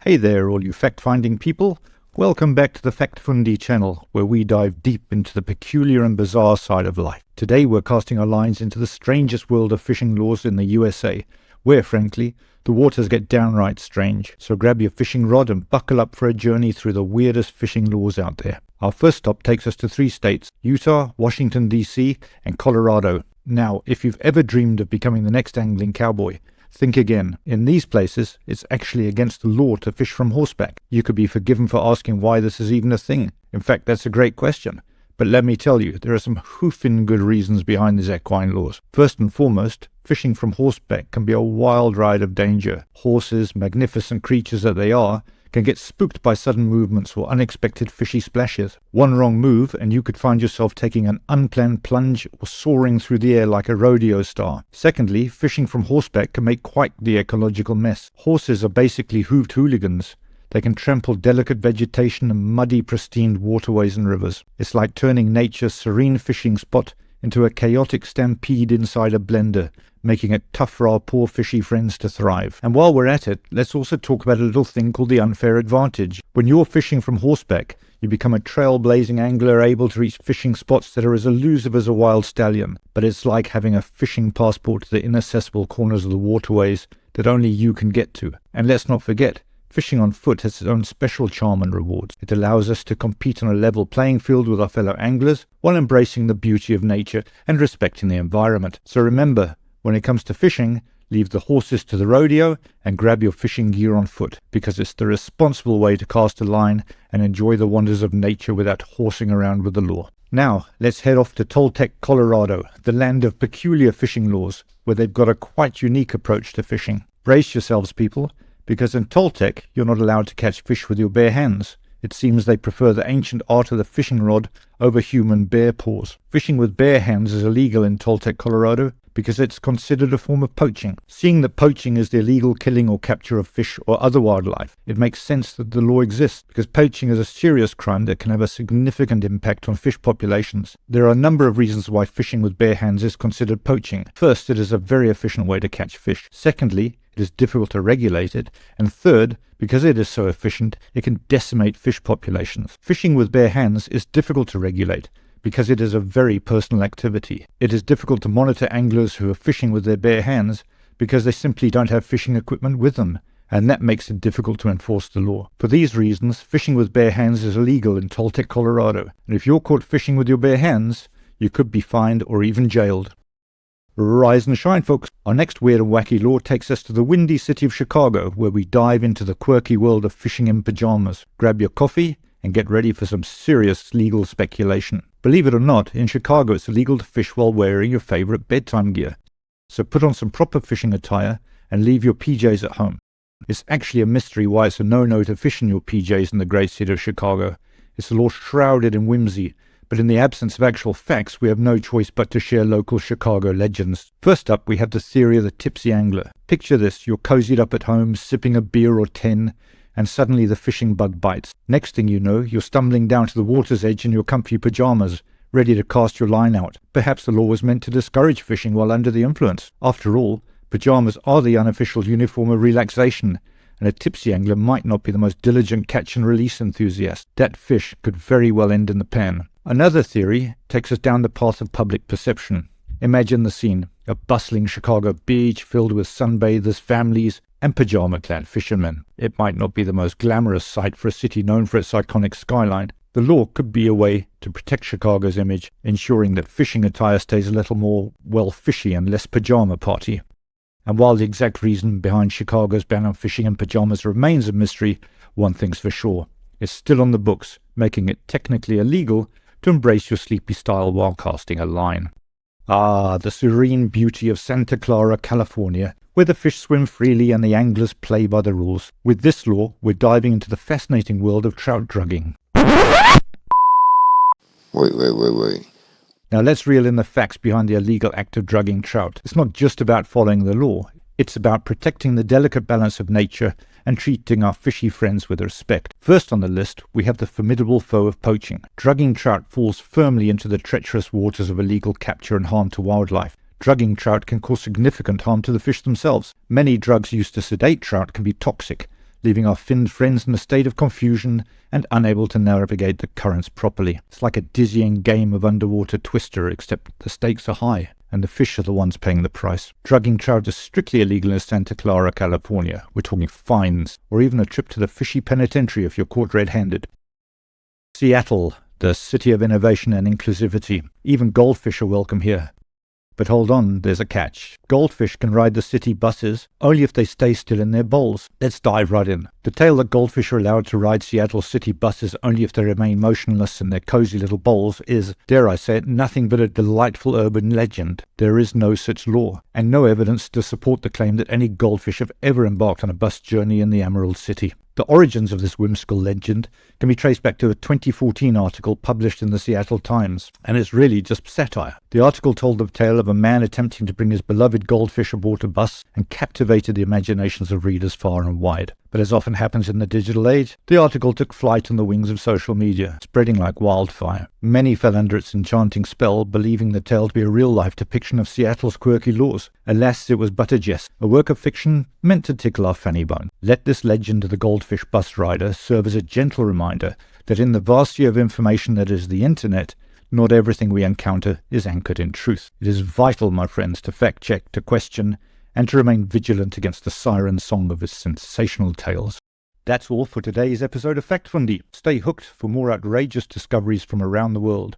Hey there, all you fact-finding people. Welcome back to the Factfundi channel, where we dive deep into the peculiar and bizarre side of life. Today we're casting our lines into the strangest world of fishing laws in the USA, where, frankly, the waters get downright strange. So grab your fishing rod and buckle up for a journey through the weirdest fishing laws out there. Our first stop takes us to 3 states, Utah, Washington, D.C., and Colorado. Now, if you've ever dreamed of becoming the next angling cowboy, think again. In these places, it's actually against the law to fish from horseback. You could be forgiven for asking why this is even a thing. In fact, that's a great question. But let me tell you, there are some hoofing good reasons behind these equine laws. First and foremost, fishing from horseback can be a wild ride of danger. Horses, magnificent creatures that they are, can get spooked by sudden movements or unexpected fishy splashes. One wrong move and you could find yourself taking an unplanned plunge or soaring through the air like a rodeo star. Secondly, fishing from horseback can make quite the ecological mess. Horses are basically hooved hooligans. They can trample delicate vegetation and muddy, pristine waterways and rivers. It's like turning nature's serene fishing spot into a chaotic stampede inside a blender, making it tough for our poor fishy friends to thrive. And while we're at it, let's also talk about a little thing called the unfair advantage. When you're fishing from horseback, you become a trailblazing angler able to reach fishing spots that are as elusive as a wild stallion. But it's like having a fishing passport to the inaccessible corners of the waterways that only you can get to. And let's not forget, fishing on foot has its own special charm and rewards. It allows us to compete on a level playing field with our fellow anglers while embracing the beauty of nature and respecting the environment. So remember, when it comes to fishing, leave the horses to the rodeo and grab your fishing gear on foot, because it's the responsible way to cast a line and enjoy the wonders of nature without horsing around with the law. Now, let's head off to Toltec, Colorado, the land of peculiar fishing laws, where they've got a quite unique approach to fishing. Brace yourselves, people, because in Toltec, you're not allowed to catch fish with your bare hands. It seems they prefer the ancient art of the fishing rod over human bare paws. Fishing with bare hands is illegal in Toltec, Colorado, because it's considered a form of poaching. Seeing that poaching is the illegal killing or capture of fish or other wildlife, it makes sense that the law exists, because poaching is a serious crime that can have a significant impact on fish populations. There are a number of reasons why fishing with bare hands is considered poaching. First, it is a very efficient way to catch fish. Secondly, it is difficult to regulate it. And third, because it is so efficient, it can decimate fish populations. Fishing with bare hands is difficult to regulate, because it is a very personal activity. It is difficult to monitor anglers who are fishing with their bare hands because they simply don't have fishing equipment with them, and that makes it difficult to enforce the law. For these reasons, fishing with bare hands is illegal in Toltec, Colorado, and if you're caught fishing with your bare hands, you could be fined or even jailed. Rise and shine, folks. Our next weird and wacky law takes us to the windy city of Chicago, where we dive into the quirky world of fishing in pajamas. Grab your coffee and get ready for some serious legal speculation. Believe it or not, in Chicago it's illegal to fish while wearing your favorite bedtime gear. So put on some proper fishing attire and leave your PJs at home. It's actually a mystery why it's a no-no to fish in your PJs in the great city of Chicago. It's a law shrouded in whimsy, but in the absence of actual facts, we have no choice but to share local Chicago legends. First up, we have the theory of the tipsy angler. Picture this, you're cozied up at home, sipping a beer or 10, and suddenly the fishing bug bites. Next thing you know, you're stumbling down to the water's edge in your comfy pajamas, ready to cast your line out. Perhaps the law was meant to discourage fishing while under the influence. After all, pajamas are the unofficial uniform of relaxation, and a tipsy angler might not be the most diligent catch and release enthusiast. That fish could very well end in the pan. Another theory takes us down the path of public perception. Imagine the scene, a bustling Chicago beach filled with sunbathers, families, and pajama-clad fishermen. It might not be the most glamorous sight for a city known for its iconic skyline. The law could be a way to protect Chicago's image, ensuring that fishing attire stays a little more, well, fishy and less pajama party. And while the exact reason behind Chicago's ban on fishing in pajamas remains a mystery, one thing's for sure. It's still on the books, making it technically illegal to embrace your sleepy style while casting a line. Ah, the serene beauty of Santa Clara, California, where the fish swim freely and the anglers play by the rules. With this law, we're diving into the fascinating world of trout drugging. Wait. Now let's reel in the facts behind the illegal act of drugging trout. It's not just about following the law. It's about protecting the delicate balance of nature and treating our fishy friends with respect. First on the list, we have the formidable foe of poaching. Drugging trout falls firmly into the treacherous waters of illegal capture and harm to wildlife. Drugging trout can cause significant harm to the fish themselves. Many drugs used to sedate trout can be toxic, leaving our finned friends in a state of confusion and unable to navigate the currents properly. It's like a dizzying game of underwater Twister, except the stakes are high, and the fish are the ones paying the price. Drugging trout is strictly illegal in Santa Clara, California. We're talking fines, or even a trip to the fishy penitentiary if you're caught red-handed. Seattle, the city of innovation and inclusivity. Even goldfish are welcome here. But hold on, there's a catch. Goldfish can ride the city buses only if they stay still in their bowls. Let's dive right in. The tale that goldfish are allowed to ride Seattle city buses only if they remain motionless in their cozy little bowls is, dare I say it, nothing but a delightful urban legend. There is no such law, and no evidence to support the claim that any goldfish have ever embarked on a bus journey in the Emerald City. The origins of this whimsical legend can be traced back to a 2014 article published in the Seattle Times, and it's really just satire. The article told the tale of a man attempting to bring his beloved goldfish aboard a bus and captivated the imaginations of readers far and wide. But as often happens in the digital age, the article took flight on the wings of social media, spreading like wildfire. Many fell under its enchanting spell, believing the tale to be a real-life depiction of Seattle's quirky laws. Alas, it was but a jest, a work of fiction meant to tickle our funny bone. Let this legend of the goldfish bus rider serve as a gentle reminder that in the vast sea of information that is the internet, not everything we encounter is anchored in truth. It is vital, my friends, to fact-check, to question, and to remain vigilant against the siren song of his sensational tales. That's all for today's episode of Fact Fundy. Stay hooked for more outrageous discoveries from around the world.